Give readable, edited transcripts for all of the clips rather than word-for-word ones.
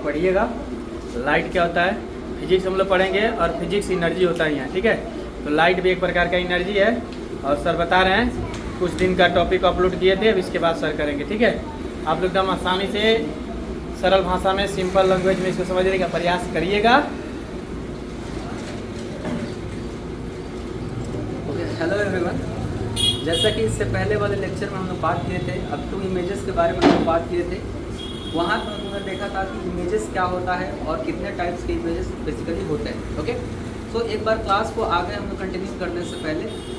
पढ़िएगा। लाइट क्या होता है, फिजिक्स हम लोग पढ़ेंगे और फिजिक्स एनर्जी होता है यहाँ, ठीक है। तो लाइट भी एक प्रकार का एनर्जी है और सर बता रहे हैं कुछ दिन का टॉपिक अपलोड किए थे, अब इसके बाद सर करेंगे, ठीक है। आप लोग एकदम आसानी से सरल भाषा में सिंपल लैंग्वेज में इसको समझने का प्रयास करिएगा। हेलो एवरीवन, जैसा कि इससे पहले वाले लेक्चर में हम लोग बात किए थे, अब टू इमेजेस के बारे में हम लोग बात किए थे। वहाँ पर हमने देखा था कि इमेजेस क्या होता है और कितने टाइप्स के इमेजेस बेसिकली होते हैं। ओके, सो एक बार क्लास को आगे हम लोग कंटिन्यू करने से पहले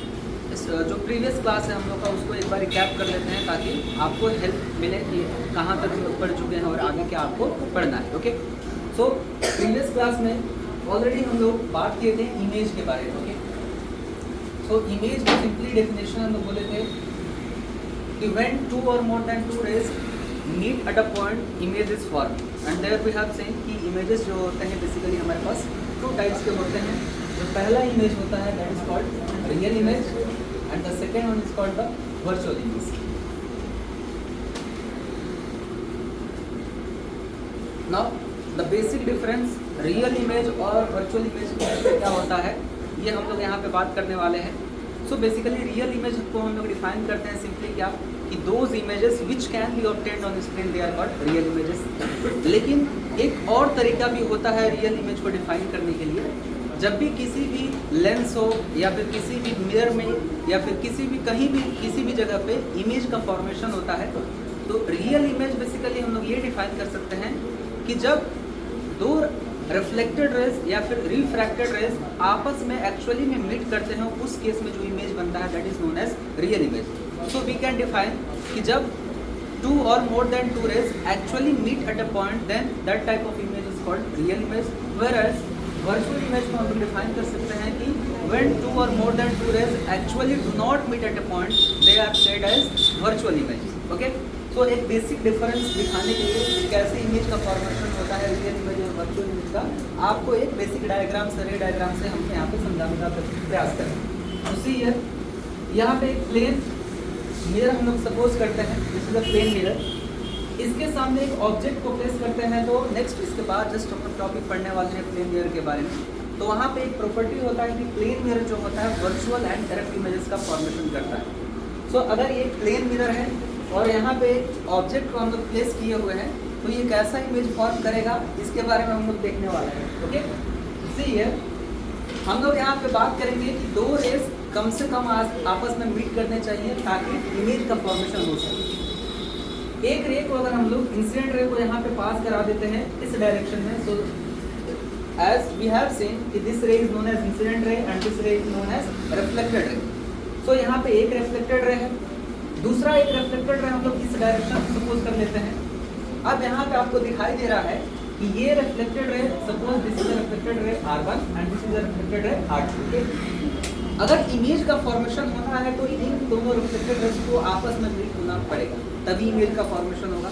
जो प्रीवियस क्लास है हम लोग का उसको एक बार रिकैप कर लेते हैं ताकि आपको हेल्प मिले कि कहाँ तक हम लोग पढ़ चुके हैं और आगे क्या आपको पढ़ना है। ओके, सो प्रीवियस क्लास में ऑलरेडी हम लोग बात किए थे इमेज के बारे में। ओके, सो इमेज की सिंपली डेफिनेशन हम लोग बोले थे कि व्हेन टू और more than two rays meet at a point image is form and there we have seen कि इमेजेस जो होते हैं बेसिकली हमारे पास टू टाइप्स के होते हैं। जो पहला इमेज होता है that is called real image and the second one is called the virtual image. Now the basic difference real image और वर्चुअल इमेज में क्या होता है ये हम लोग यहाँ पे बात करने वाले हैं। सो बेसिकली रियल इमेज को हम लोग डिफाइन करते हैं सिंपली क्या कि those images which can be obtained on screen they are called real images. लेकिन एक और तरीका भी होता है रियल इमेज को डिफाइन करने के लिए। जब भी किसी भी लेंस हो या फिर किसी भी मिरर में या फिर किसी भी कहीं भी किसी भी जगह पे इमेज का फॉर्मेशन होता है तो रियल इमेज बेसिकली हम लोग ये डिफाइन कर सकते हैं कि जब दो रिफ्लेक्टेड रेज या फिर रिफ्रैक्टेड रेज आपस में एक्चुअली में मीट करते हैं, उस केस में जो इमेज बनता है that is known as real image. So we can define कि जब टू और more than two rays actually meet at a point then that type of image is called real image. Whereas virtual image को हम लोग define कर सकते हैं कि व्हेन टू और more than two rays actually do not meet at a point they are said as virtual image. Okay, तो एक बेसिक डिफरेंस दिखाने के लिए कैसे इमेज का फॉर्मेशन होता है रियल इमेज और वर्चुअल इमेज का आपको एक बेसिक डायग्राम से रे डायग्राम से हम यहाँ पे समझाने का प्रयास करें। उसी यहाँ पे एक प्लेन मिरर हम लोग सपोज करते हैं, this is a plane mirror. इसके सामने एक ऑब्जेक्ट को प्लेस करते हैं तो नेक्स्ट इसके बाद जस्ट हम टॉपिक पढ़ने वाले हैं प्लेन मिरर के बारे में। तो वहाँ पे एक प्रॉपर्टी होता है कि प्लेन मिरर जो होता है वर्चुअल एंड डायरेक्ट इमेजेस का फॉर्मेशन करता है। सो अगर ये प्लेन मिरर है और यहाँ पे ऑब्जेक्ट को हम लोग प्लेस किए हुए हैं तो ये कैसा इमेज फॉर्म करेगा इसके बारे में हम लोग देखने वाले हैं। ओके, सी हम लोग यहाँ पे बात करेंगे कि दो रेस कम से कम आपस में मीट करने चाहिए ताकि इमेज का फॉर्मेशन हो सके। एक रे को अगर हम लोग इंसिडेंट रे को यहाँ पे पास करा देते हैं इस डायरेक्शन में, so as we have seen कि this ray is known as incident ray and this ray is known as reflected ray. So यहाँ पे एक रिफ्लेक्टेड रे है, दूसरा एक रिफ्लेक्टेड रे हम लोग इस डायरेक्शन में सपोज कर लेते हैं। अब यहाँ पे आपको दिखाई दे रहा है कि ये reflected ray suppose this is reflected ray R1 and this is reflected ray R2। अगर इमेज का फॉर्मेशन होना है तो इन दोनों रिफ्लेक्टेड रेज को आपस में मीट होना पड़ेगा तभी इमेज का फॉर्मेशन होगा।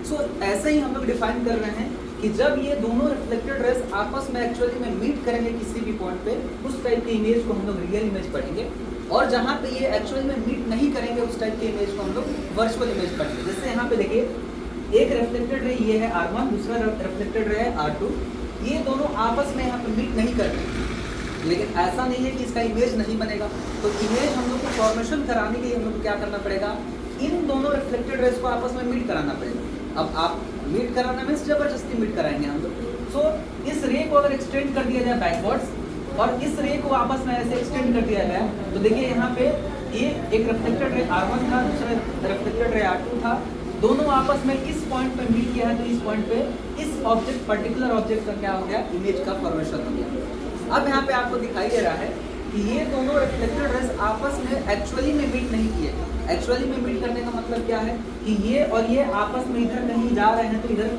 सो ऐसे ही हम लोग डिफाइन कर रहे हैं कि जब ये दोनों रिफ्लेक्टेड रेज आपस में एक्चुअली में मीट करेंगे किसी भी पॉइंट पे उस टाइप की इमेज को हम लोग रियल इमेज पढ़ेंगे, और जहाँ पे ये एक्चुअली में मीट नहीं करेंगे उस टाइप की इमेज को हम लोग वर्चुअल इमेज पढ़ेंगे। जैसे यहाँ पे देखिए एक रिफ्लेक्टेड रे ये है R1, दूसरा रिफ्लेक्टेड रे है R2। ये दोनों आपस में यहाँ पे मीट नहीं कर रहे, लेकिन ऐसा नहीं है कि इसका इमेज नहीं बनेगा। तो इमेज हम लोग को फॉर्मेशन कराने के लिए हम लोग को क्या करना पड़ेगा, इन दोनों रिफ्लेक्टेड रेज को आपस में मीट कराना पड़ेगा। अब आप मीट कराना मीन्स जबरदस्ती मीट कराएंगे हम लोग। सो इस रे को अगर एक्सटेंड कर दिया जाए बैकवर्ड्स और इस रे को आपस में ऐसे एक्सटेंड कर दिया गया तो देखिए यहाँ पे ये एक रिफ्लेक्टेड रे R1 था, दूसरा रिफ्लेक्टेड रे R2 था, दोनों आपस में इस पॉइंट पे मीट किया है तो इस पॉइंट पे इस ऑब्जेक्ट पर्टिकुलर ऑब्जेक्ट का क्या हो गया, इमेज का फॉर्मेशन हो गया। अब यहाँ पे आपको दिखाई दे रहा है कि ये दोनों रिफ्लेक्टेड रेज आपस में एक्चुअली में मीट नहीं किए। एक्चुअली में मीट करने का मतलब क्या है कि ये और ये आपस में इधर कहीं जा रहे हैं तो इधर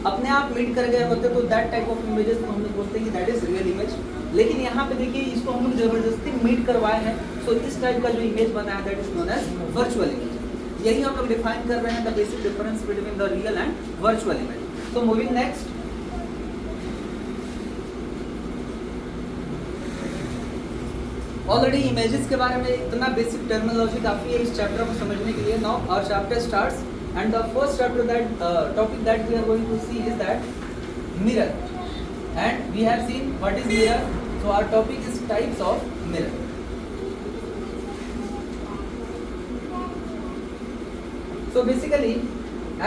अपने आप मीट कर गए होते तो दैट टाइप ऑफ इमेजेस को हम लोग बोलते हैं कि दैट इज रियल इमेज। लेकिन यहाँ पे देखिए इसको हम लोग जबरदस्ती मीट करवाए हैं, सो इस टाइप का जो इमेज बना है that is known as virtual image. यही हम लोग डिफाइन कर रहे हैं the basic difference between the real and virtual image. So moving next, already images के बारे में इतना बेसिक टर्मिनोलॉजी काफ़ी है इस चैप्टर को समझने के लिए। Now our chapter starts and the first chapter that topic that we are going to see is that mirror, and we have seen what is mirror. So our topic is types of mirror. So basically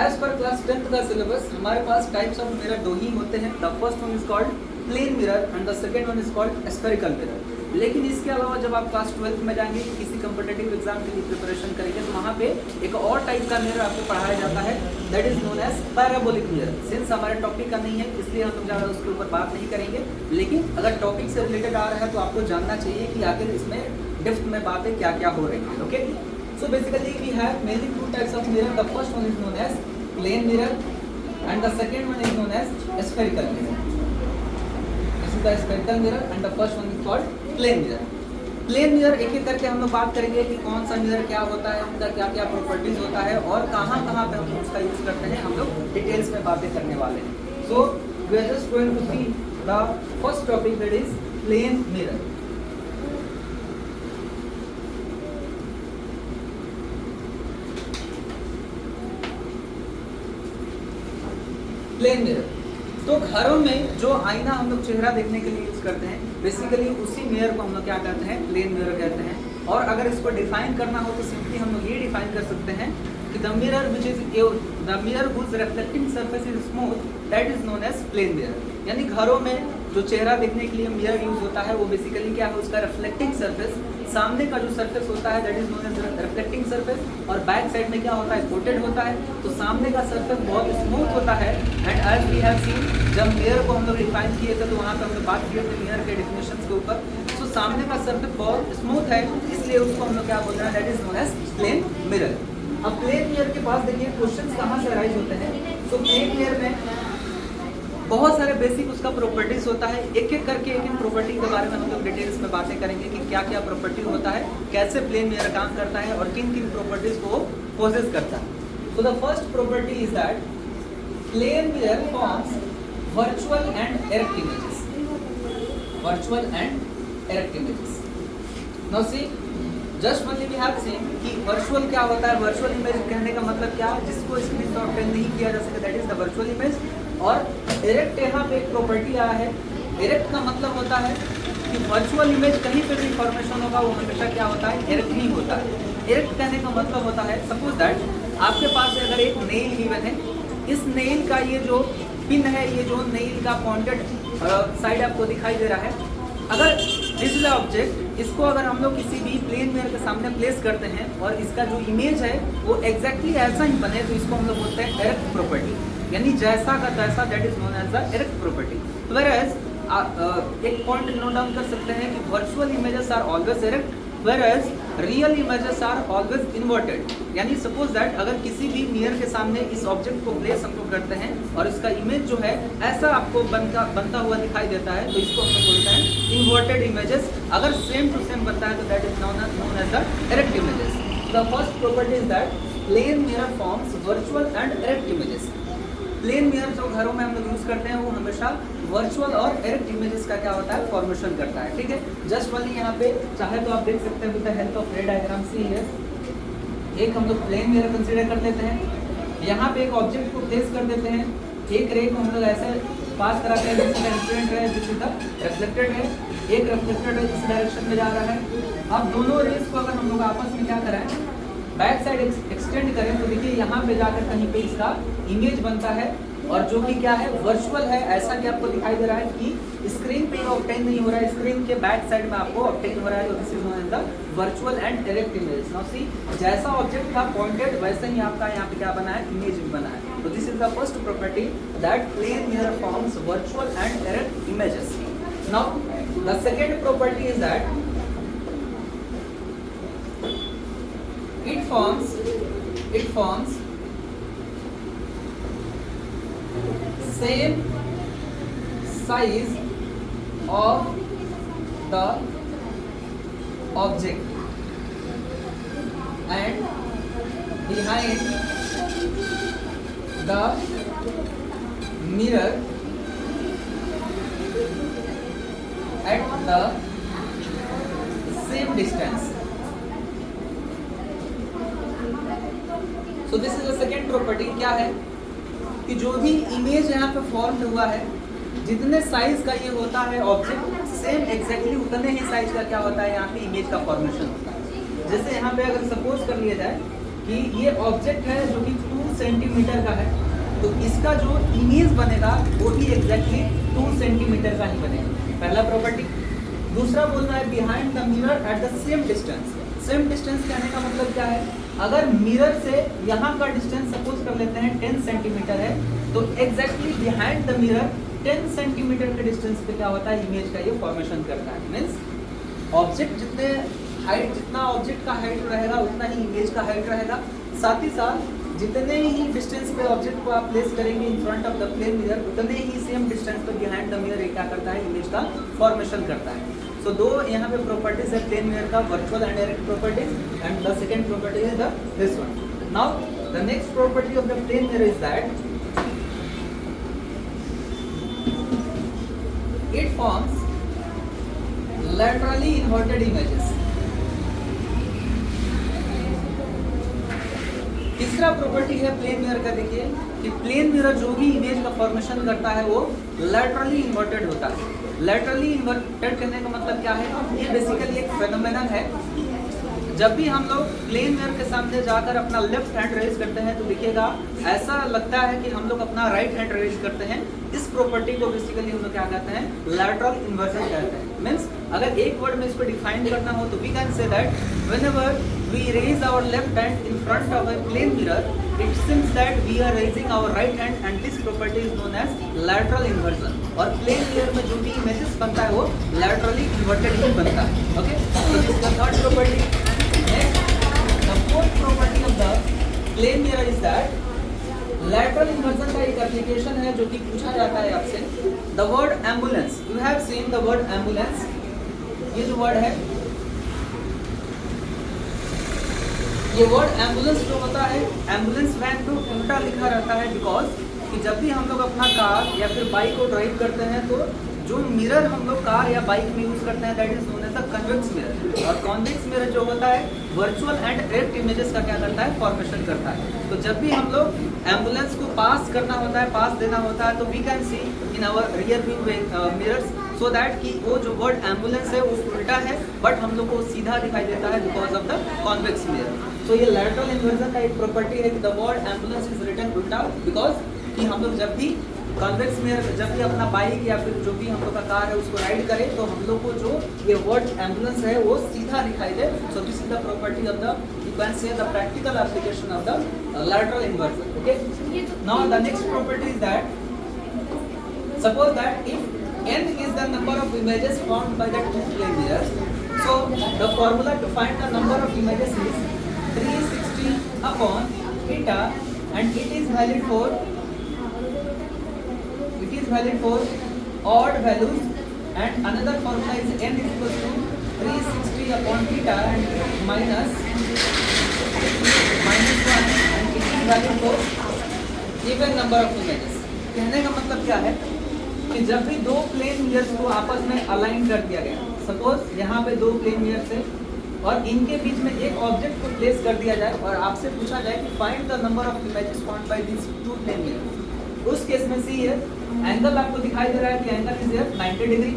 as per class 10th का syllabus हमारे पास types of mirror दो ही होते हैं. The first one is called plane mirror and the second one is called spherical mirror. लेकिन इसके अलावा जब आप क्लास 12th में जाएंगे किसी कम्पिटेटिव एग्जाम के लिए प्रिपरेशन करेंगे तो वहाँ पे एक और टाइप का मिरर आपको पढ़ाया जाता है, that is known as parabolic mirror. Since हमारे टॉपिक का नहीं है इसलिए हम लोग ज़्यादा उसके ऊपर बात नहीं करेंगे, लेकिन अगर टॉपिक से रिलेटेड आ रहा है तो आपको जानना चाहिए कि आखिर इसमें डेप्थ में बातें क्या क्या हो रही हैं. Okay, so basically we have mainly two types of mirror. The first one is known as plane mirror and the second one is known as spherical mirror. This is the spherical mirror and the first one is called plane mirror. Plane mirror एक एक करके हम लोग बात करेंगे कि कौन सा मिरर क्या होता है, उनका क्या क्या प्रॉपर्टीज होता है और कहाँ कहाँ पे हम उसका यूज करते हैं, हम लोग डिटेल्स में बातें करने वाले हैं. So we are just going to see the first topic that is plane mirror. Plane mirror तो घरों में जो आईना हम लोग चेहरा देखने के लिए यूज करते हैं, बेसिकली उसी मिरर को हम लोग क्या कहते हैं, प्लेन मिरर कहते हैं. और अगर इसको डिफाइन करना हो तो सिंपली हम लोग ये डिफाइन कर सकते हैं कि the mirror which is the mirror whose reflecting surface is smooth that is known as plane mirror. यानी घरों में जो चेहरा देखने के लिए मिरर यूज होता है वो बेसिकली क्या है, उसका रिफ्लेक्टिंग सरफेस, सामने का जो सरफेस होता है that is known as reflecting surface, और बैक साइड में क्या होता है, कोटेड होता है. तो सामने का सरफेस बहुत स्मूथ होता है. And as we have seen जब मिरर को हम लोग डिफाइन किए थे तो वहाँ पे हम लोग बात किए थे मिरर के डेफिनेशन के ऊपर. तो सामने का सरफेस बहुत स्मूथ है इसलिए उसको हम लोग क्या बोलते हैं, that is known as plane mirror. अब प्लेन मिरर के पास देखिए क्वेश्चंस कहाँ से अराइज होते हैं. तो प्लेन मिरर में बहुत सारे बेसिक उसका प्रॉपर्टीज होता है. एक एक करके एक एक प्रॉपर्टी के बारे में हम लोग डिटेल्स में बातें करेंगे कि क्या क्या प्रॉपर्टी होता है, कैसे प्लेन मिरर काम करता है और किन किन प्रॉपर्टीज को पोजेस करता है. तो the first property is that plane mirror forms virtual and erect images. Virtual and erect images. Now see just only we have seen कि वर्चुअल क्या होता है. वर्चुअल इमेज कहने का मतलब क्या, जिसको स्क्रीन पर ऑब्टेन नहीं किया जा सके that is the virtual image. और इरेक्ट यहाँ पे एक प्रॉपर्टी आया है. इरेक्ट का मतलब होता है कि वर्चुअल इमेज कहीं पे भी फॉर्मेशन होगा वो हमेशा क्या होता है, इरेक्ट नहीं होता है. इरेक्ट कहने का मतलब होता है सपोज दैट आपके पास अगर एक नेल गिवन है, इस नेल का ये जो पिन है, ये जो नेल का पॉइंटेड साइड आपको दिखाई दे रहा है, अगर दिस इज ऑब्जेक्ट, इसको अगर हम लोग किसी भी प्लेन मिरर के सामने प्लेस करते हैं और इसका जो इमेज है वो एग्जैक्टली ऐसा ही बने तो इसको हम लोग बोलते हैं इरेक्ट प्रॉपर्टी. यानी जैसा का तैसा, that is known as the erect property. Whereas एक पॉइंट नोट डाउन कर सकते हैं कि virtual images are always erect whereas real images are always inverted. यानी सपोज दैट अगर किसी भी मिरर के सामने इस ऑब्जेक्ट को प्लेस हम लोग करते हैं और इसका इमेज जो है ऐसा आपको बनता हुआ दिखाई देता है तो इसको हम लोग बोलते हैं इन्वर्टेड इमेजेस. अगर सेम टू सेम बनता है तो that is known as the erect images. The first property is that plane mirror forms virtual and erect images. Plane mirror जो घरों में हम लोग यूज करते हैं वो हमेशा वर्चुअल और इरेक्ट इमेजेस का क्या होता है, फॉर्मेशन करता है. ठीक है, जस्ट वाली यहाँ पे चाहे तो आप देख सकते हैं with the help of ray diagram. सी है एक हम लोग प्लेन मिरर कंसीडर कर लेते हैं. यहाँ पे एक ऑब्जेक्ट को प्लेस कर देते हैं, एक रे को हम लोग ऐसे पास कराते हैं जिसका इंसिडेंट है, जिसका रिफ्लेक्टेड है. एक रिफ्लेक्टेड है इस डायरेक्शन में जा रहा है. अब दोनों रेस को अगर हम लोग आपस में क्या कराएं, बैक साइड एक्सटेंड करें तो देखिए यहाँ पे जाकर कहीं पे इसका इमेज बनता है और जो कि क्या है, वर्चुअल है. ऐसा कि आपको दिखाई दे रहा है कि स्क्रीन पे ऑब्टेन नहीं हो रहा है, स्क्रीन के बैक साइड में आपको ऑब्टेन हो रहा है. तो this is known as the virtual and erect image. Now see जैसा ऑब्जेक्ट था पॉइंटेड वैसे ही आपका यहाँ पे क्या बना है, इमेज भी बना है. तो this is the first property that plane mirror forms virtual and erect images. Now the second property is that it forms same size of the object and behind the mirror at the same distance. So this is the second property. क्या है कि जो भी image यहाँ पे form हुआ है जितने साइज का ये होता है ऑब्जेक्ट, सेम एग्जैक्टली उतने ही साइज का क्या होता है यहाँ पे इमेज का फॉर्मेशन होता है। जैसे यहाँ पे अगर सपोज कर लिया जाए कि ये ऑब्जेक्ट है जो कि 2 सेंटीमीटर का है, तो इसका जो इमेज बनेगा वो भी एग्जैक्टली 2 सेंटीमीटर का ही बनेगा, पहला प्रॉपर्टी। दूसरा बोलना है behind the mirror at the same distance. Same distance कहने का मतलब क्या है, अगर मिरर से यहाँ का डिस्टेंस सपोज कर लेते हैं 10 सेंटीमीटर है, तो exactly behind the mirror 10 centimetre के डिस्टेंस पे क्या होता है इमेज का ये फॉर्मेशन करता है। मीन्स ऑब्जेक्ट जितने हाइट, जितना ऑब्जेक्ट का हाइट रहेगा उतना ही इमेज का हाइट रहेगा। साथ ही साथ जितने ही डिस्टेंस पे ऑब्जेक्ट को आप प्लेस करेंगे in front of the plane mirror, उतने ही सेम डिस्टेंस पे बिहाइंड द मिरर क्या करता है इमेज का फॉर्मेशन करता है। सो दो यहाँ पे प्रॉपर्टीज है प्लेन मिरर का, virtual and direct properties, and the second property is the this one. Now the next property of the plane mirror is that it forms laterally inverted images। तीसरा प्रॉपर्टी है प्लेन मिरर का, देखिए कि plane mirror जो भी image का formation करता है वो लैटरली इन्वर्टेड होता है। लैटरली इन्वर्टेड करने का मतलब क्या है, ये बेसिकली एक फेनोमेनन है। जब भी हम लोग प्लेन मिरर के सामने जाकर अपना लेफ्ट हैंड रेज करते हैं तो देखिएगा ऐसा लगता है कि हम लोग अपना राइट हैंड रेज करते हैं। इस प्रॉपर्टी को बेसिकली हम लोग क्या कहते हैं, लैटरल इन्वर्जन कहते हैं। मीन्स अगर एक वर्ड में इसको डिफाइन करना हो तो we can say that whenever we raise our left hand in front of a plane mirror, it seems that we are raising our right hand and this property is known as lateral inversion. और plane mirror में जो भी images बनता है वो laterally inverted ही बनता है। Okay, तो this is the third property. The fourth property of the plane mirror is that lateral inversion का एक एप्लीकेशन है जो कि पूछा जाता है आपसे। The word ambulance, you have seen the word ambulance, ये जो वर्ड है, ये वर्ड एम्बुलेंस जो होता है, एम्बुलेंस वैन को उल्टा लिखा रहता है बिकॉज कि जब भी हम लोग अपना कार या फिर बाइक को ड्राइव करते हैं तो जो मिरर हम लोग कार या बाइक में यूज करते हैं that is known as the convex mirror. और कॉन्वेक्स मिरर जो होता है वर्चुअल एंड डायरेक्ट इमेजेस का क्या करता है, फॉर्मेशन करता है। तो जब भी हम लोग एम्बुलेंस को पास करना होता है, पास देना होता है, तो we can see in our rear view mirrors so that कि वो जो वर्ड एम्बुलेंस है वो उल्टा है बट हम लोग को सीधा दिखाई देता है because of the convex mirror. तो ये लैटरल इन्वर्जन का एक प्रॉपर्टी है कि the word ambulance is written उल्टा बिकॉज कि हम लोग जब भी कॉन्वेक्स मिरर, जब भी अपना बाइक या फिर जो भी हम लोग का कार है उसको राइड करें तो हम लोग को जो ये वर्ड एम्बुलेंस है वो सीधा दिखाई दे। So this is the property of the, you can say the practical application of the lateral inversion. Okay, now the next property is that suppose that if n is the number of images formed by the two plane mirrors, so the formula to find the number of images is 360 upon theta, and it is valid for odd values, and another formula is n is equal to 360 upon theta and minus 1, and it is valid for even number of images। कहने का मतलब क्या है कि जब भी दो plane mirrors को आपस में अलाइन कर दिया गया, सपोज यहाँ पे दो प्लेन मिरर्स है और इनके बीच में एक ऑब्जेक्ट को प्लेस कर दिया जाए और आपसे पूछा जाए कि find the number of images found by this two plane mirrors. उस केस में सी है एंगल आपको दिखाई दे रहा है कि angle is 90 degree.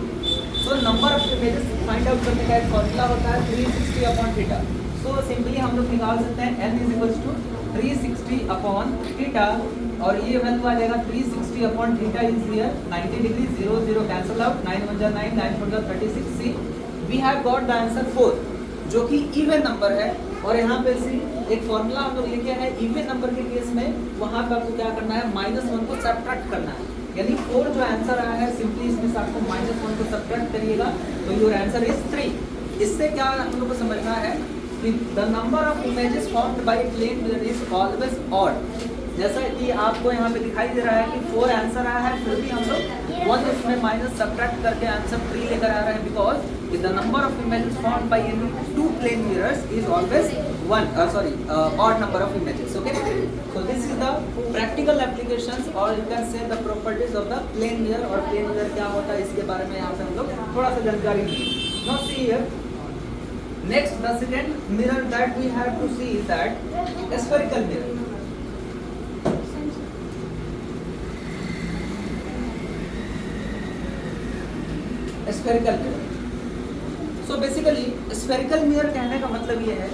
So number of images find out करने का एक फॉर्मूला होता है 360 अपॉन थीटा। सो सिंपली हम लोग निकाल सकते हैं n is equals to 360 upon theta और ये वैल्यू आ जाएगा 360 upon theta is here 90 degree, 0 0 cancel out, 9 1 जा 9, 9 4 जा 36। See we have got the answer 4 जो कि इवन नंबर है। और यहाँ पे सी एक फॉर्मूला हम लोग लिखे हैं इवन नंबर के केस में, वहाँ पे आपको क्या करना है, -1 को सब्ट्रैक्ट करना है। यानी 4 जो आंसर आया है सिंपली इसमें से आपको -1 को सब्ट्रैक्ट करिएगा तो योर आंसर इज 3। इससे क्या हम लोग को समझना है कि the number of images formed by plane mirror is always odd. जैसा कि आपको यहाँ पे दिखाई दे रहा है कि 4 आंसर आया है फिर भी हम लोग 1 इसमें माइनस सब्ट्रैक्ट करके आंसर 3 लेकर आ रहे हैं because the number of images formed by any two plane mirrors is always odd number of images। okay, so this is the practical applications or you can say the properties of the plane mirror। और plane mirror क्या होता है इसके बारे में यहाँ से हम लोग थोड़ा सा जानकारी ली। now see here, next the second mirror that we have to see is that spherical mirror। Spherical mirror. So basically spherical mirror कहने का मतलब ये है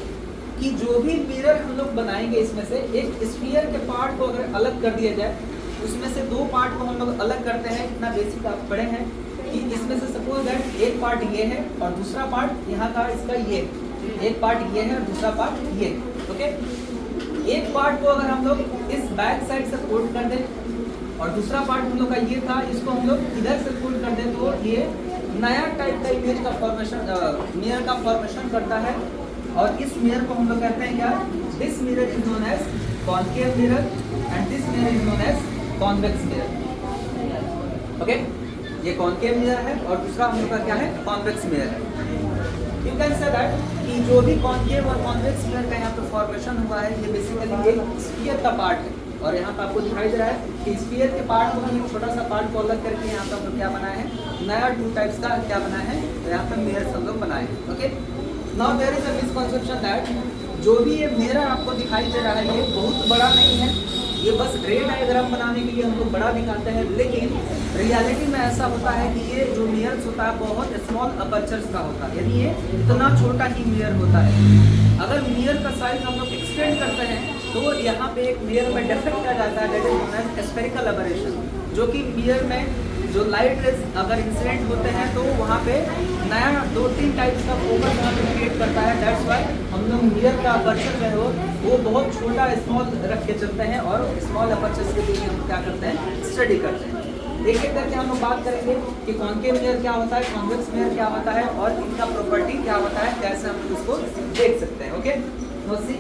कि जो भी मिरर हम लोग बनाएंगे इसमें से एक स्फीयर के पार्ट को अगर अलग कर दिया जाए, उसमें से दो पार्ट को हम लोग अलग करते हैं। इतना बेसिक आप पढ़े हैं कि इसमें से सपोज दैट एक पार्ट ये है और दूसरा पार्ट यहाँ का इसका ये, एक पार्ट ये है और दूसरा पार्ट ये, ओके। एक पार्ट को अगर हम लोग इस बैक साइड से फोल्ड कर दें और दूसरा पार्ट हम लोग का ये था, इसको हम लोग इधर से फोल्ड कर दें, तो ये नया टाइप का इमेज का फॉर्मेशन, मिरर का फॉर्मेशन करता है। और इस मिरर को हम लोग कहते हैं क्या, this mirror is known as concave mirror and this mirror is known as convex mirror, okay. ये कॉन्केव मिरर है और दूसरा हम लोग का क्या है, कॉन्वेक्स मिरर है। यू कैन से दैट कि जो भी कॉन्केव और कॉन्वेक्स मिरर का यहाँ पे फॉर्मेशन हुआ है, ये बेसिकली एक स्फीयर का पार्ट है। और यहाँ पे आपको दिखाई दे रहा है कि स्फीयर के पार्ट को हम एक छोटा सा पार्ट को अलग करके यहाँ पे हम लोग क्या बनाए हैं, नया टू टाइप्स का क्या बनाया है, तो यहाँ पे मिरर हम लोग बनाए हैं, okay. Now there is a misconception that जो भी ये मिरर आपको दिखाई दे रहा है ये बहुत बड़ा नहीं है, ये बस रे डायग्राम बनाने के लिए हम लोग बड़ा दिखाते हैं, लेकिन रियलिटी में ऐसा होता है कि ये जो मिरर्स होता है बहुत स्मॉल अपर्चर्स का होता है, यानी ये इतना छोटा ही मिरर होता है। अगर मिरर का साइज हम लोग एक्सटेंड करते हैं तो यहाँ पे एक मिरर में डिफेक्ट आ जाता है, that is known as spherical aberration, जो कि मिरर में जो लाइट रेज अगर इंसिडेंट होते हैं तो वहाँ पे नया 2-3 टाइप्स का फोकस वहाँ पे क्रिएट करता है। दैट्स वाई हम लोग मिरर का अपर्चर जो है वो बहुत छोटा स्मॉल रख के चलते हैं और स्मॉल अपर्चर्स के लिए हम क्या करते हैं, स्टडी करते हैं। एक एक करके हम लोग बात करेंगे कि कॉन्केव मिरर क्या होता है, कॉन्वेक्स मिरर क्या होता है और इनका प्रॉपर्टी क्या होता है, कैसे हम लोग उसको देख सकते हैं, okay. No see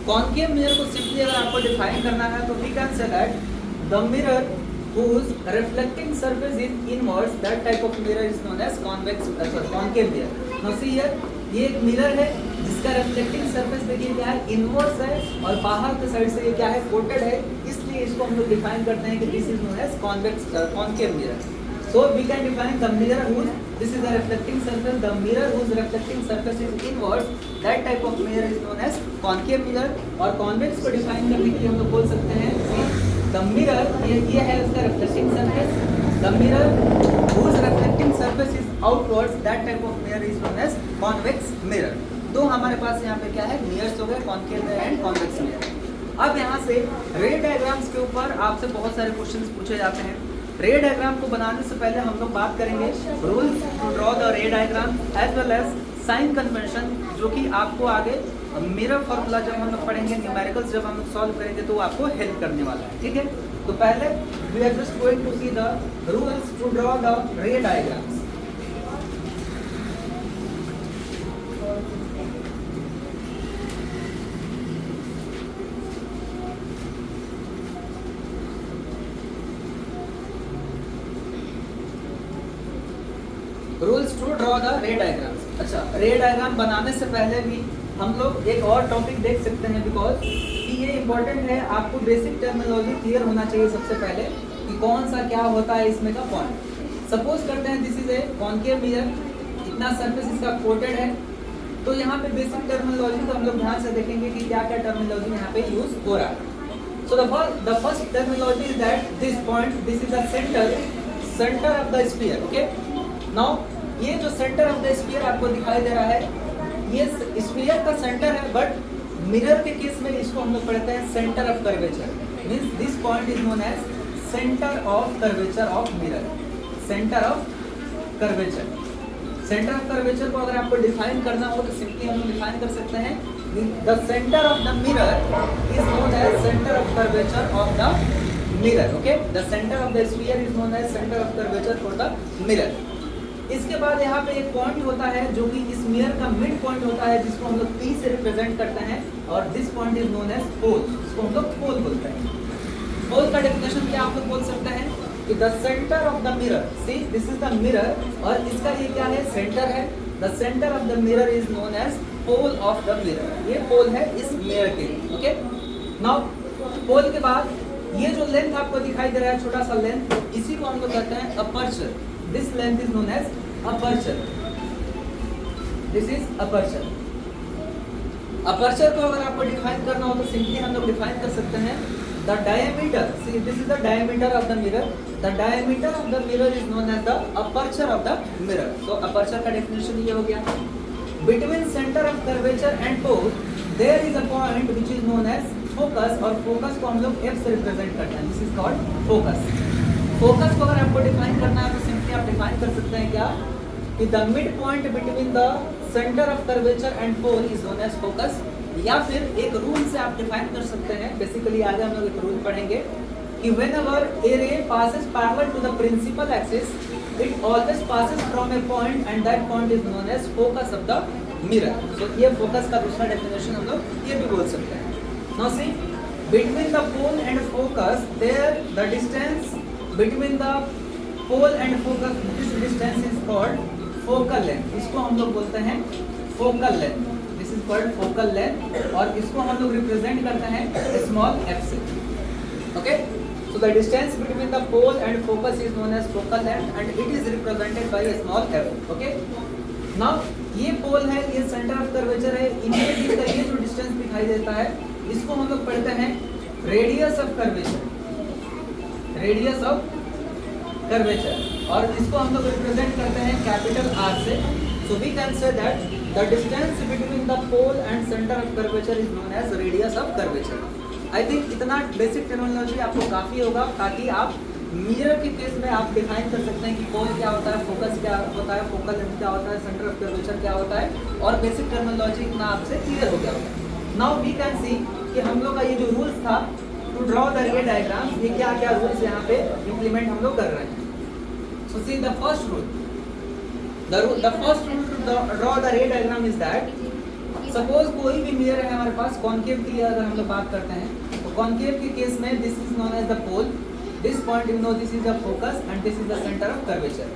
concave mirror को सिंपली अगर आपको डिफाइन करना है तो we can say that the mirror whose reflecting surface is inwards, that type of mirror is known as concave mirror. Now see here, ये एक मिरर है जिसका रिफ्लेक्टिंग सरफेस देखिए क्या है, इनवर्स है और बाहर के साइड से ये क्या है, कोटेड है, इसलिए इसको हम लोग डिफाइन करते हैं कि this is known as concave mirror. So we can define the mirror whose this is the reflecting surface, the mirror whose reflecting surface is inwards, that type of mirror is known as concave mirror। और convex को define करने के लिए हम लोग बोल सकते हैं the mirror, ये है उसका reflecting surface, the mirror whose reflecting surface is outwards, that type of mirror is known as convex mirror। तो हमारे पास यहाँ पे क्या है, mirrors हो गए concave mirror and convex mirror। अब यहाँ से रे डायग्राम्स के ऊपर आपसे बहुत सारे क्वेश्चंस पूछे जाते हैं। रे डायग्राम को बनाने से पहले हम लोग बात करेंगे rules to draw the ray diagram as well as sign convention, जो कि आपको आगे मिरर फॉर्मूला जब हम लोग पढ़ेंगे, न्यूमेरिकल्स जब हम लोग सॉल्व करेंगे तो आपको हेल्प करने वाला है, ठीक है। तो पहले we are just going to see the rules to draw the ray diagrams. Rules to draw the ray diagrams. अच्छा, रे डायग्राम बनाने से पहले भी हम लोग एक और टॉपिक देख सकते हैं, बिकॉज कि ये इंपॉर्टेंट है, आपको बेसिक टर्मिनोलॉजी क्लियर होना चाहिए सबसे पहले कि कौन सा क्या होता है इसमें का पॉइंट। सपोज करते हैं this is a concave mirror, इतना सरफेस इसका कोटेड है, तो यहाँ पे बेसिक टर्मिनोलॉजी को हम लोग ध्यान से देखेंगे कि क्या क्या टर्मिनोलॉजी यहाँ पे यूज हो रहा है। So the first terminology is that this point, this is the centre of the sphere, okay. Now ये जो सेंटर ऑफ द स्फीयर आपको दिखाई दे रहा है, ये स्फीयर का सेंटर है, बट मिरर के केस में इसको हम लोग पढ़ते हैं centre of curvature, means this point is known as centre of curvature of mirror. Centre of curvature, centre of curvature को अगर आपको डिफाइन करना हो तो सिंपली हम लोग डिफाइन कर सकते हैं, the centre of the mirror is known as centre of curvature of the mirror, okay. The centre of the sphere is known as centre of curvature for the mirror. इसके बाद यहाँ पे एक पॉइंट होता है जो कि इस मिरर का मिड पॉइंट होता है, जिसको हम लोग P से रिप्रेजेंट करते हैं, और this point is known as pole, जिसको हम लोग पोल बोलते हैं। पोल का डेफिनेशन क्या आप लोग बोल सकते हैं कि the centre of the mirror, see this is the mirror और इसका ये क्या है, सेंटर है। The centre of the mirror is known as pole of the mirror, ये पोल है इस मिरर के लिए, ओके। नाउ पोल के बाद ये जो लेंथ आपको दिखाई दे रहा है, छोटा सा लेंथ, इसी को हम लोग कहते हैं aperture. This length is known as aperture। This is aperture. Aperture को अगर आपको डिफाइन करना हो तो सिंपली हम लोग डिफाइन कर सकते हैं the diameter, see this is the diameter of the mirror, the diameter of the mirror is known as the aperture of the mirror. तो अपर्चर का डेफिनेशन ये हो गया, between centre of curvature and pole there is a point which is known as focus, और focus को हम लोग F से रिप्रेजेंट करते हैं, this is called focus. Focus को अगर आपको डिफाइन करना है तो सिंपली आप डिफाइन कर सकते हैं क्या, कि the mid point between the centre of curvature and pole is known as focus, या फिर एक रूल से आप डिफाइन कर सकते हैं, बेसिकली आगे हम लोग एक रूल पढ़ेंगे कि whenever a ray passes parallel to the principal axis it always passes from a point and that point is known as focus of the mirror। so ये फोकस का दूसरा डेफिनेशन हम लोग ये भी बोल सकते हैं। now see between the pole and focus there the distance between the pole and focus, this distance is called focal length, इसको हम लोग बोलते हैं focal length, this is called focal length, और इसको हम लोग रिप्रेजेंट करते हैं स्मॉल f से। okay, so the distance between the pole and focus is known as focal length and it is represented by a small f। okay, now ये pole है, ये सेंटर ऑफ कर्वेचर है, इनके बीच का ये जो डिस्टेंस दिखाई देता है इसको हम लोग पढ़ते हैं radius of curvature, radius of curvature, और इसको हम लोग रिप्रेजेंट करते हैं कैपिटल R से। so we can say that the distance between the pole and center of curvature is known as radius of curvature। I think इतना basic terminology आपको काफ़ी होगा ताकि आप मिरर के केस में आप डिफाइन कर सकते हैं कि पोल क्या होता है, फोकस क्या होता है, फोकल लेंथ क्या होता है, सेंटर ऑफ कर्वेचर क्या होता है, और बेसिक टर्मिनोलॉजी इतना आपसे क्लियर हो गया होगा। नाउ वी कैन सी कि हम लोग का ये जो रूल्स था to draw the ray diagram, ये क्या क्या रूल्स यहाँ पे इम्प्लीमेंट हम लोग कर रहे हैं। So see the first rule, the first rule to draw the ray diagram is that suppose कोई भी मिरर है हमारे पास, कॉनकेव की अगर हम लोग बात करते हैं तो कॉनकेव के केस में this is known as the pole, this point you know this is the focus and this is the center of curvature।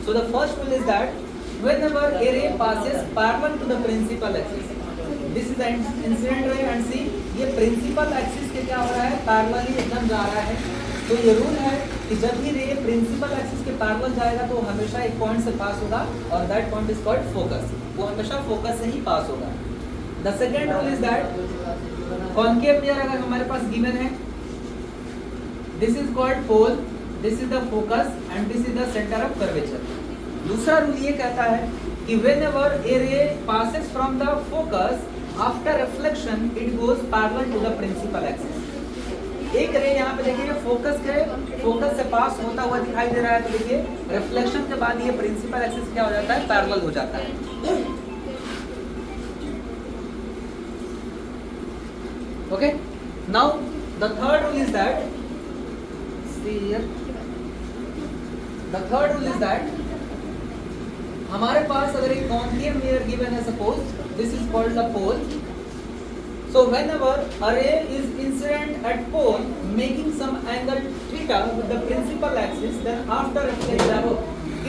so the first rule is that whenever a ray passes parallel to the principal axis, this is the incident ray and see ये principal axis के क्या हो रहा है, parallel एकदम जा रहा है। तो ये रूल है कि जब भी रे प्रिंसिपल एक्सिस के पैरेलल जाएगा तो हमेशा एक पॉइंट से पास होगा और that point is called focus, वो हमेशा फोकस से ही पास होगा। The second rule is that concave mirror अगर हमारे पास गिवन है, this is called pole, this is the focus and this is the centre of curvature. दूसरा रूल ये कहता है कि whenever a ray passes from the focus after reflection it goes parallel to the principal axis। एक रे यहाँ पे देखिए फोकस से पास होता हुआ दिखाई दे रहा है, तो देखिए रिफ्लेक्शन के बाद ये प्रिंसिपल एक्सिस क्या हो जाता है, पैरेलल हो जाता है। Okay, now the third rule is that the third rule is that हमारे पास अगर एक कॉनकेव मिरर गिवन है, suppose this is called the pole. So whenever a ray is incident at pole making some angle theta with the principal axis, then after reflection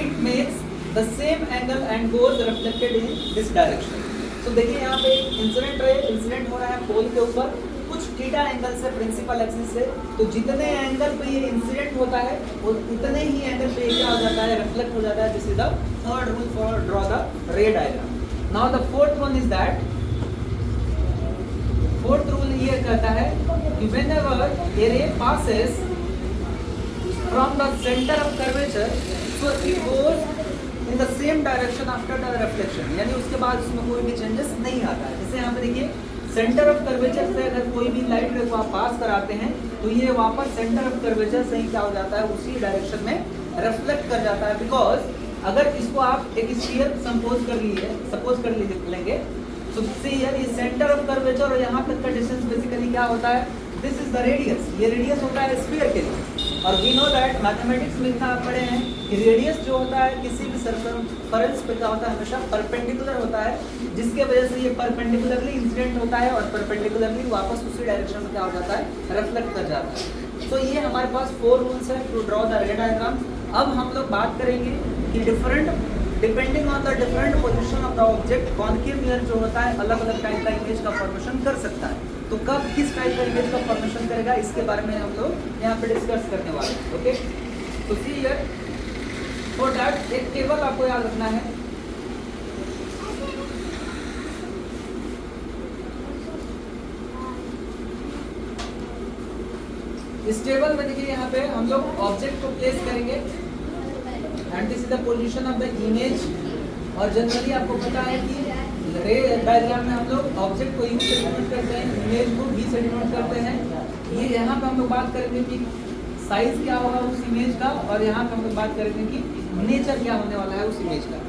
it makes the same angle and goes reflected in this direction। So देखिए यहाँ पे incident ray incident हो रहा है पोल के ऊपर कुछ theta angle से प्रिंसिपल एक्सिस से, तो जितने एंगल पे ये इंसिडेंट होता है वो उतने ही एंगल पे क्या हो जाता है, रिफ्लेक्ट हो जाता है। This is the third rule for draw the ray diagram. Now the fourth one is that, fourth rule ये कहता है कि whenever a ray passes from the center of curvature so it goes in the same direction after the reflection, यानी उसके बाद उसमें कोई भी चेंजेस नहीं आता है। जैसे यहाँ पे देखिए सेंटर ऑफ कर्वेचर से अगर कोई भी लाइट रे को आप पास कराते हैं तो ये वापस सेंटर ऑफ कर्वेचर से ही क्या हो जाता है, उसी डायरेक्शन में रिफ्लेक्ट कर जाता है। बिकॉज अगर इसको आप एक स्फीयर सपोज कर लेंगे, तो हियर ये सेंटर ऑफ कर्वेचर और यहाँ तक का डिस्टेंस बेसिकली क्या होता है, दिस इज द रेडियस, ये रेडियस होता है स्फीयर के लिए। और वी नो दैट मैथमेटिक्स में इतना आप पढ़े हैं कि रेडियस जो होता है किसी भी सर्कमफरेंस पे क्या होता है, हमेशा परपेंडिकुलर होता है, जिसके वजह से ये परपेंडिकुलरली इंसिडेंट होता है और परपेंडिकुलरली वापस उसी डायरेक्शन में क्या हो जाता है, रिफ्लेक्ट कर जाता है। तो ये हमारे पास 4 रूल्स है to draw the ray diagram. अब हम लोग बात करेंगे कि depending on the different position of the object concave mirror जो होता है अलग अलग टाइप का इमेज का फॉर्मेशन कर सकता है। तो कब किस टाइप का इमेज का फॉर्मेशन करेगा इसके बारे में हम लोग यहाँ पे डिस्कस करने वाले हैं। ओके, तो सी हियर फॉर दैट एक टेबल आपको याद रखना है। स्टेबल में देखिए यहाँ पे हम लोग ऑब्जेक्ट को प्लेस करेंगे and this is the position of the image. और जनरली आपको पता है कि रे डायग्राम में हम लोग ऑब्जेक्ट को यू से डिनोट करते हैं, इमेज को भी से डिनोट करते हैं। ये यहाँ पे हम लोग बात करेंगे कि साइज क्या होगा उस इमेज का, और यहाँ पे हम लोग बात करेंगे कि नेचर क्या होने वाला है उस इमेज का।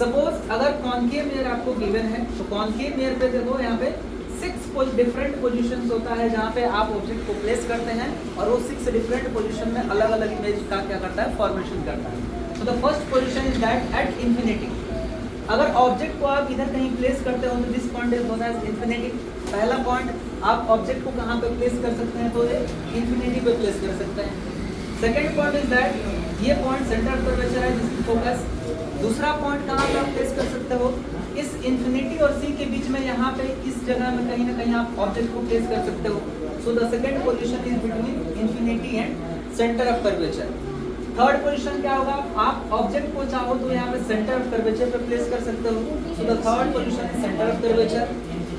सपोज अगर कॉन्केव मिरर आपको गिवन है तो कॉन्केव मिरर पे देखो यहाँ पे 6 डिफरेंट पोजीशंस होता है जहाँ पे आप ऑब्जेक्ट को प्लेस करते हैं और वो 6 डिफरेंट पोजीशन में अलग अलग इमेज का क्या करता है, फॉर्मेशन करता है। So the first position is that at infinity. अगर ऑब्जेक्ट को आप इधर कहीं प्लेस करते हो तो this point is known as infinity. पहला पॉइंट आप ऑब्जेक्ट को कहाँ पे प्लेस कर सकते हैं, तो ये इंफिनिटी पे प्लेस कर सकते हैं। सेकेंड पॉइंट इज दैट ये पॉइंट सेंटर ऑफ कर्वेचर है जिसकी फोकस। दूसरा पॉइंट कहाँ पे आप प्लेस कर सकते हो, इस इंफिनिटी और सी के बीच में यहाँ पे इस जगह में कहीं ना कहीं आप ऑब्जेक्ट को प्लेस कर सकते हो। So the second position is between infinity and centre of curvature. Third position क्या होगा, आप ऑब्जेक्ट को चाहो तो यहाँ पे सेंटर ऑफ कर्वेचर पे प्लेस कर सकते हो। So the third position is centre of curvature.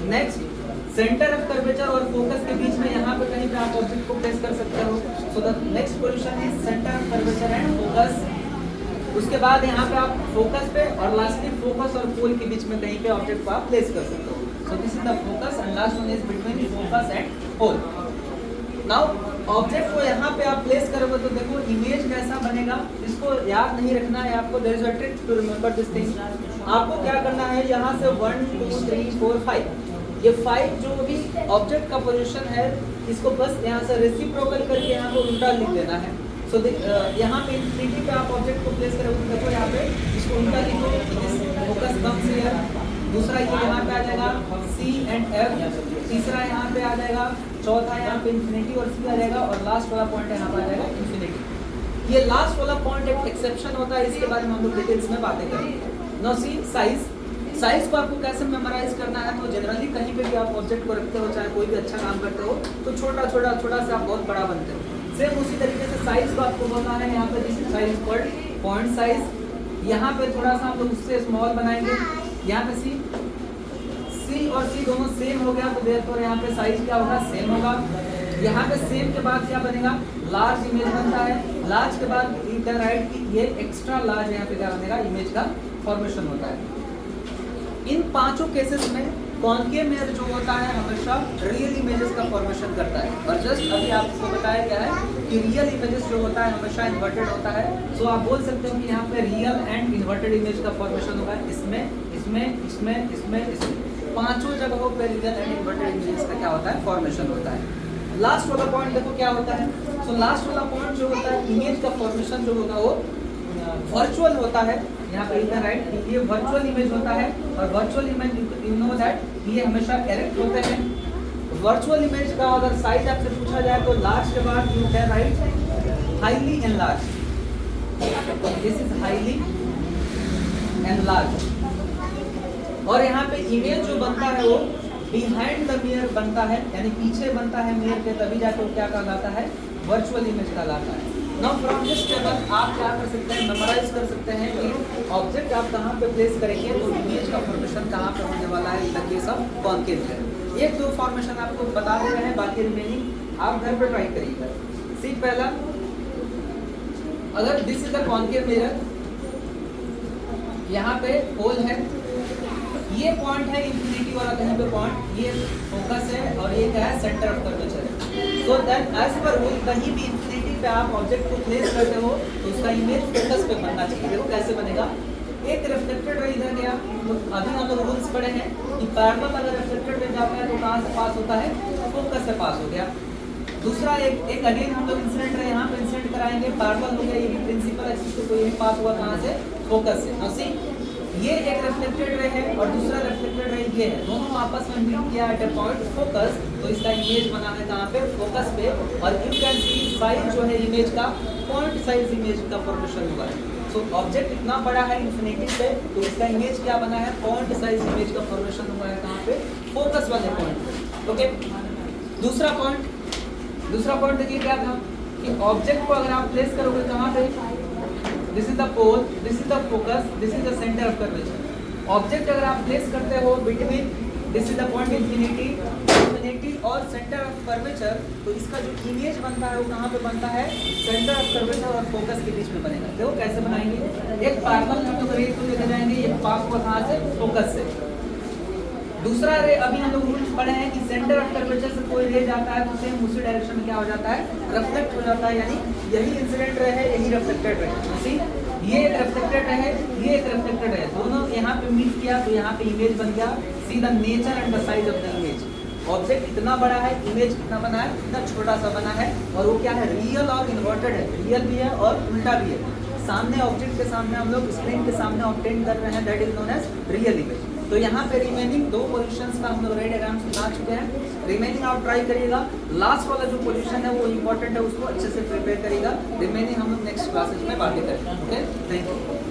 Next centre of curvature और फोकस के बीच में यहाँ पे कहीं पे आप ऑब्जेक्ट को प्लेस कर सकते हो। So the next position is centre of curvature and focus. उसके बाद यहाँ पे आप फोकस पे और लास्टली फोकस और पोल के बीच में कहीं पे ऑब्जेक्ट को आप प्लेस कर सकते हो। So this is the focus and last one is between focus and pole. Now object को यहाँ पे आप प्लेस करोगे तो देखो इमेज कैसा बनेगा, इसको याद नहीं रखना है आपको। There is a trick to remember this thing. आपको क्या करना है, यहाँ से 1 2 3 4 5 ये 5 जो भी ऑब्जेक्ट का पोजीशन है इसको बस यहाँ से रेसिप्रोकल करके यहाँ को उल्टा लिख देना है। सो यहाँ पे इंफिनिटी पे आप ऑब्जेक्ट को प्लेस करोगे, देखो यहाँ पे इसको उल्टा लिखो, फोकस कम्स हियर। दूसरा ये यहाँ पे आ जाएगा सी एंड एफ। तीसरा यहाँ पे आ जाएगा, चौथा यहाँ पे इंफिनिटी और सी आ जाएगा, और लास्ट वाला पॉइंट यहाँ पे आ जाएगा इंफिनिटी। ये लास्ट वाला पॉइंट एक एक्सेप्शन होता है, इसके बारे में हम लोग डिटेल्स में बातें करेंगे। Now see size. साइज को आपको कैसे मेमोराइज करना है, तो जनरली कहीं पे भी आप ऑब्जेक्ट को रखते हो, चाहे कोई भी अच्छा काम करते हो, तो छोटा छोटा छोटा से आप बहुत बड़ा बनते हो। सेम उसी तरीके से साइज को आपको बोलना है, यहाँ पे this size called point size. यहाँ पे थोड़ा सा हम लोग उससे स्मॉल बनाएंगे। यहाँ पे सी और सी दोनों सेम हो गया तो देयरफॉर यहाँ पे साइज क्या होगा, सेम होगा। यहाँ पे सेम के बाद क्या बनेगा, लार्ज इमेज बनता है। लार्ज के बाद यू कैन राइट कि ये एक्स्ट्रा लार्ज यहाँ पे क्या बनेगा, इमेज का फॉर्मेशन होता है। इन पांचों केसेस में कॉन्केव मिरर जो होता है हमेशा रियल इमेजेस का फॉर्मेशन करता है। और जस्ट अभी आपको बताया गया है कि रियल इमेजेस जो होता है हमेशा इन्वर्टेड होता है। सो आप बोल सकते हो कि यहाँ पे रियल एंड इन्वर्टेड इमेज का फॉर्मेशन होगा। इसमें इसमें इसमें इसमें इसमें पांचों जगहों पे रियल एंड इन्वर्टेड इमेजेस का क्या होता है, फॉर्मेशन होता है। लास्ट वाला पॉइंट देखो क्या होता है। सो लास्ट वाला पॉइंट जो होता है, इमेज का फॉर्मेशन जो होगा वो वर्चुअल होता है। यहाँ पे इधर राइट ये वर्चुअल इमेज होता है, और virtual image you know that ये हमेशा एरेक्ट होते हैं। वर्चुअल इमेज का अगर साइज आपसे पूछा जाए तो लार्ज के बाद you can write highly enlarge. This is highly enlarge. और यहाँ पे इमेज जो बनता है वो बिहाइंड द मिरर बनता है, यानी पीछे बनता है मिरर के, तभी जाकर क्या कहलाता है, वर्चुअल इमेज कहलाता है। नाउ फ्रॉम दिस टेबल आप क्या कर सकते हैं, मेमोराइज कर सकते हैं कि ऑब्जेक्ट आप कहाँ पे प्लेस करेंगे तो इमेज का फॉर्मेशन कहाँ पे होने वाला है in the case of concave mirror. एक दो फॉर्मेशन आपको बता दे रहे हैं, बाकी रिमेनिंग आप घर पे ट्राई करिएगा। सी पहला, अगर this is the concave mirror, यहाँ पे होल है, ये पॉइंट है इंफिनिटी वाला कहीं पे पॉइंट, ये फोकस है, और ये क्या है, सेंटर ऑफ कर्वेचर है। So that as per rule कहीं भी इंफिनिटी पे आप ऑब्जेक्ट को प्लेस करते हो तो उसका इमेज फोकस पे बनना चाहिए। देखो कैसे बनेगा, एक रिफ्लेक्टेड रे इधर गया, तो अभी हम लोग रूल्स पढ़े हैं कि पैरेलल अगर रिफ्लेक्टेड रे जाता है तो कहाँ से पास होता है, फोकस से पास हो गया। दूसरा एक अगेन हम लोग इंसिडेंट रे यहाँ पे इंसिडेंट कराएंगे, पैरेलल हो गया, ये भी प्रिंसिपल एक्सिस से, तो ये पास हुआ कहाँ से, फोकस से। नाउ सी ये एक रिफ्लेक्टेड रे है और दूसरा रिफ्लेक्टेड रे ये है, दोनों आपस में मीट किया एट अ पॉइंट फोकस, तो इसका इमेज बना है कहाँ पे, फोकस पे। और यू कैन सी साइज जो है इमेज का, पॉइंट साइज इमेज का फॉर्मेशन हुआ है। सो ऑब्जेक्ट इतना बड़ा है इंफिनिटी पे, तो इसका इमेज क्या बना है, पॉइंट साइज इमेज का फॉर्मेशन हुआ है कहाँ पे, फोकस वाले पॉइंट पे। ओके, दूसरा पॉइंट देखिए क्या था कि ऑब्जेक्ट को अगर आप प्लेस करोगे कहाँ पे, this is the pole, this is the focus, this is the centre of curvature. Object अगर आप प्लेस करते हो between this is the point infinity और सेंटर ऑफ कर्वेचर। तो इसका जो इमेज बनता है वो कहाँ पे बनता है, सेंटर ऑफ कर्वेचर और फोकस के बीच में बनेगा। देखो कैसे बनाएंगे, एक पैरेलल हम लोग रे को लेकर जाएंगे, एक पास को कहाँ से, फोकस से। दूसरा रे, अभी हम लोग रूल्स पढ़े हैं कि सेंटर ऑफ कर्वेचर से कोई रे जाता है तो सेम उसी डायरेक्शन में क्या हो जाता है, रिफ्लेक्ट हो जाता है, यानी यही इंसिडेंट रे है, यही रिफ्लेक्टेड रे है। सी ये एक रिफ्लेक्टेड रे है, ये एक रिफ्लेक्टेड है, दोनों यहाँ पे मीट किया तो यहाँ पे इमेज बन गया। See the nature and the size of the image. Object इतना बड़ा है, इमेज कितना बना है, इतना छोटा सा बना है, और वो क्या है, रियल और इन्वर्टेड है, रियल भी है और उल्टा भी है। सामने ऑब्जेक्ट के सामने हम लोग स्क्रीन के सामने ऑब्टेन कर रहे हैं, that is known as real image. तो यहाँ पे रिमेनिंग दो पोजीशंस का हम लोग रे डायग्राम्स बना चुके हैं। रिमेनिंग आप ट्राई करिएगा, लास्ट वाला जो पोजीशन है वो इंपॉर्टेंट है, उसको अच्छे से प्रिपेयर करिएगा। रिमेनिंग हम लोग नेक्स्ट क्लासेस में बातें करेंगे। Okay, thank you.